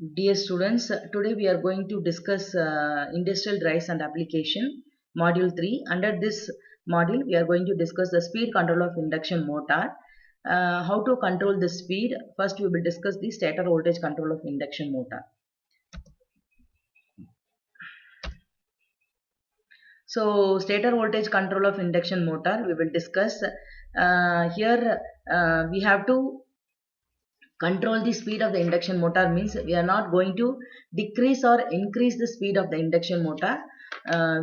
Dear students, today we are going to discuss industrial drives and application, module 3. Under this module, we are going to discuss the speed control of induction motor. How to control the speed? First, we will discuss the stator voltage control of induction motor. So, stator voltage control of induction motor, we will discuss. Here, we have to control the speed of the induction motor, means we are not going to decrease or increase the speed of the induction motor.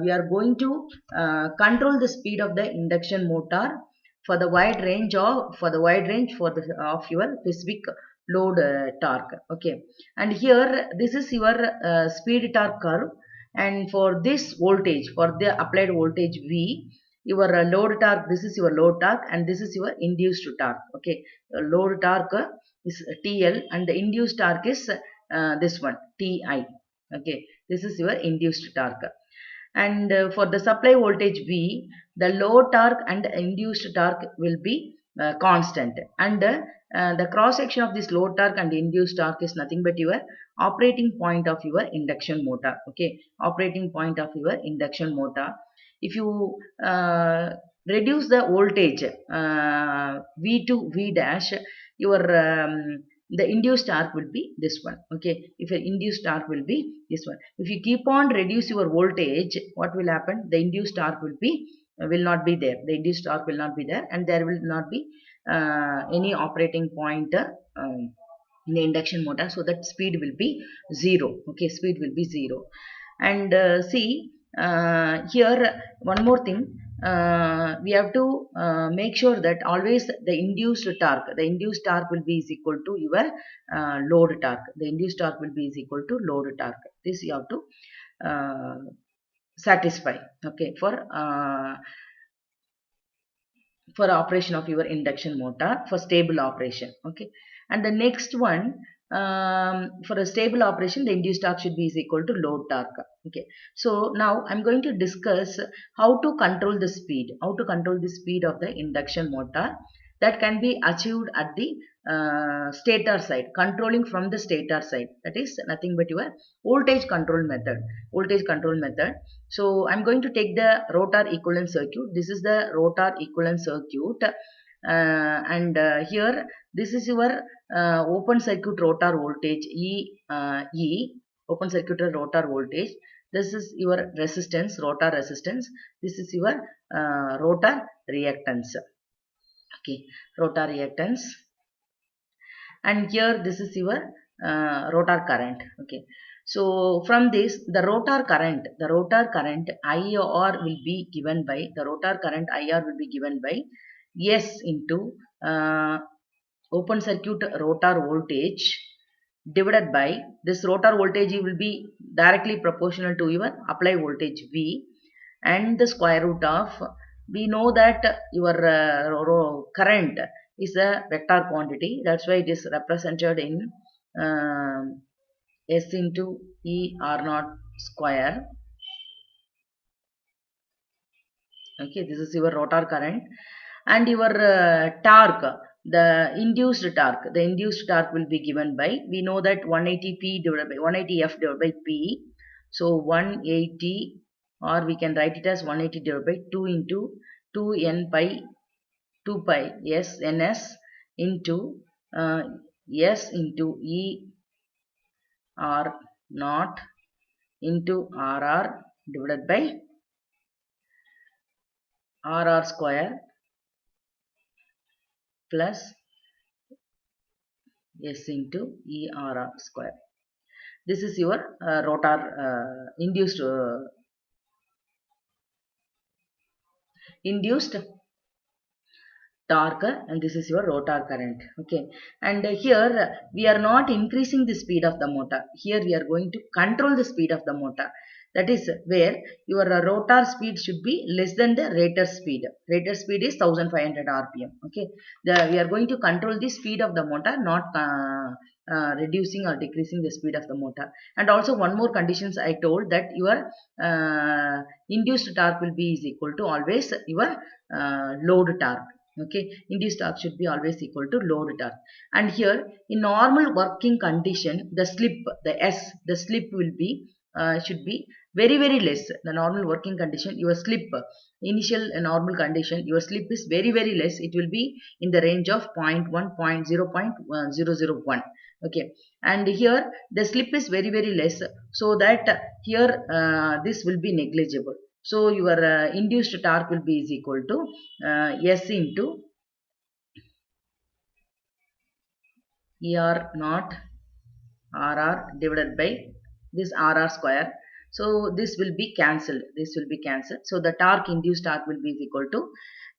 We are going to control the speed of the induction motor for the wide range of of your specific load torque. Okay, and here this is your speed torque curve, and for this voltage, for the applied voltage V, your load torque, this is your load torque and this is your induced torque. Okay, load torque is TL and the induced torque is this one, TI. Okay, this is your induced torque. And for the supply voltage V, the load torque and induced torque will be constant, and the cross section of this load torque and induced torque is nothing but your operating point of your induction motor. Okay, operating point of your induction motor. If you reduce the voltage V to V dash, your the induced torque will be this one. Okay, if your induced torque will be this one. If you keep on reduce your voltage, what will happen? The induced torque will not be there. The induced torque will not be there, and there will not be any operating point in the induction motor, so that speed will be 0. Okay, speed will be 0. And see here one more thing, we have to make sure that always the induced torque will be is equal to your load torque. The induced torque will be is equal to load torque. This you have to satisfy. Okay, for operation of your induction motor, for stable operation. Okay, and the next one, for a stable operation, the induced torque should be is equal to load torque. Okay, so now I'm going to discuss how to control the speed, of the induction motor. That can be achieved at the stator side, controlling from the stator side. That is nothing but your voltage control method. So I'm going to take the rotor equivalent circuit. This is the rotor equivalent circuit, and here this is your open circuit rotor voltage E, open circuit rotor voltage. This is your resistance, rotor resistance. This is your rotor reactance. Okay, rotor reactance. And here this is your rotor current. Okay, so from this, the rotor current IR will be given by, S into open circuit rotor voltage divided by this rotor voltage will be directly proportional to your applied voltage V, and the square root of, we know that your current is a vector quantity. That's why it is represented in S into E R naught square. Okay, this is your rotor current. And your torque, the induced torque will be given by, we know that 180 F divided by P. So 180, or we can write it as 180 divided by 2 into 2 pi S ns into S into E R naught into RR divided by RR square plus S into ERR square. This is your rotor induced torque, and this is your rotor current. Okay, and here we are not increasing the speed of the motor. Here we are going to control the speed of the motor. That is where your rotor speed should be less than the rated speed. Rated speed is 1500 rpm. Okay, we are going to control the speed of the motor, not reducing or decreasing the speed of the motor. And also one more conditions I told, that your induced torque will be is equal to always your load torque. Okay, induced torque should be always equal to load torque. And here in normal working condition, the slip, the slip will be should be very less. The normal working condition, your slip, initial normal condition, your slip is very less. It will be in the range of 0.1, 0.001. Okay, and here the slip is very less, so that here this will be negligible. So your induced torque will be is equal to S into ER naught RR divided by this RR square. So this will be cancelled. This will be cancelled. So the torque, induced torque, will be is equal to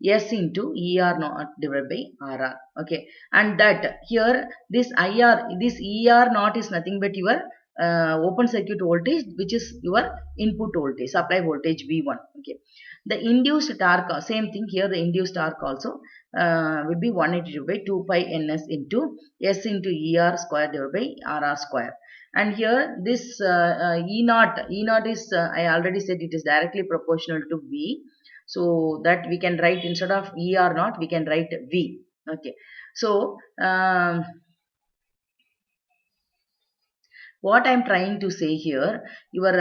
S into ER naught divided by RR. Okay, and that here this IR, this ER naught is nothing but your open circuit voltage, which is your input voltage, supply voltage V1. Okay, the induced torque, same thing here. The induced torque also will be 182 by 2 pi ns into S into ER square divided by RR square. And here this E naught is I already said it is directly proportional to V, so that we can write, instead of ER naught we can write V. Okay, so what I am trying to say here, your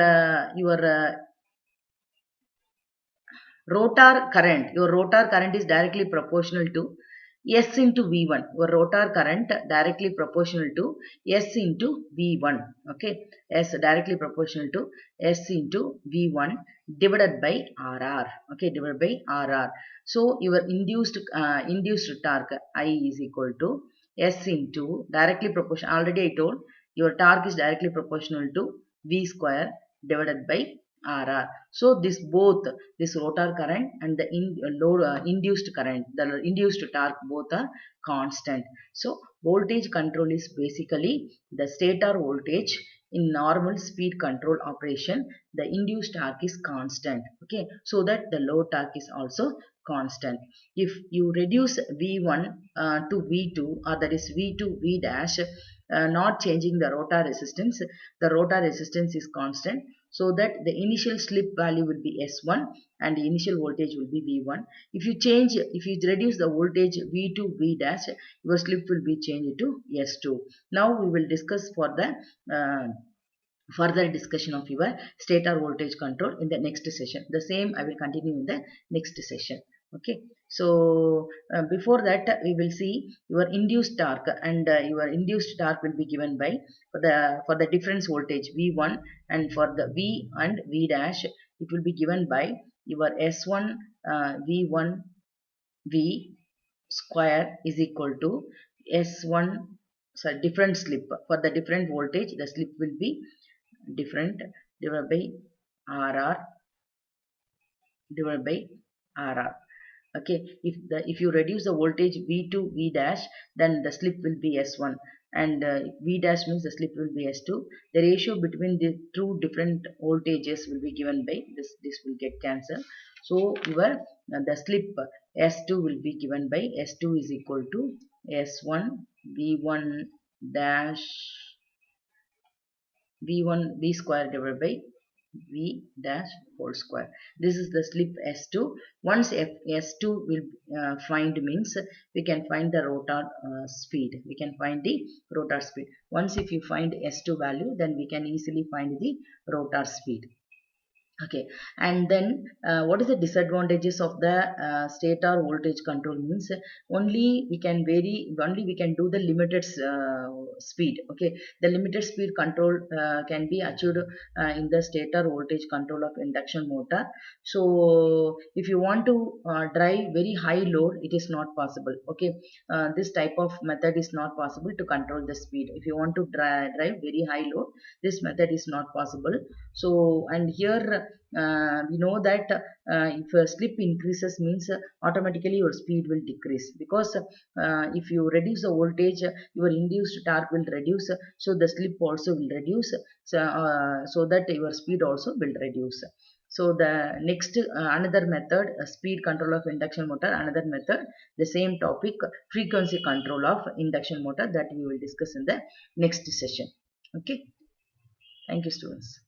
rotor current is directly proportional to S into V1. Your rotor current directly proportional to S into V1. Okay, S directly proportional to S into V1 divided by RR. Okay, divided by RR. So your induced torque I is equal to S into, directly proportional, already I told, your torque is directly proportional to V square divided by RR. So this both, this rotor current and the induced current, the induced torque, both are constant. So voltage control is basically the stator voltage. In normal speed control operation, the induced torque is constant. Okay, so that the load torque is also constant. If you reduce V1 to V2, or that is V2 V dash, not changing the rotor resistance, the rotor resistance is constant, so that the initial slip value will be S1 and the initial voltage will be V1. If you reduce the voltage V2 V dash, your slip will be changed to S2. Now we will discuss for the further discussion of your stator voltage control in the next session. The same I will continue in the next session. Okay, so before that we will see your induced torque, and your induced torque will be given by, for the difference voltage V1, and for the V and V dash it will be given by your S1 V1 V square is equal to S1, so different slip, for the different voltage the slip will be different divided by RR divided by RR. Okay, if you reduce the voltage V2 V dash, then the slip will be S1, and V dash means the slip will be S2. The ratio between the two different voltages will be given by this will get cancelled. So your the slip S2 will be given by S2 is equal to S1 V1 dash V1 V square divided by V dash whole square. This is the slip S2. Once S2 will find, means we can find the rotor speed. We can find the rotor speed. Once if you find S2 value, then we can easily find the rotor speed. Okay, and then what is the disadvantages of the stator voltage control? Means only we can do the limited speed. Okay, the limited speed control can be achieved in the stator voltage control of induction motor. So if you want to drive very high load, it is not possible. Okay, this type of method is not possible to control the speed. If you want to drive very high load, this method is not possible. So, and here we know that if a slip increases, means automatically your speed will decrease, because if you reduce the voltage, your induced torque will reduce, so the slip also will reduce, so that your speed also will reduce. So the next another method, speed control of induction motor, another method, the same topic, frequency control of induction motor, that we will discuss in the next session. Okay, thank you students.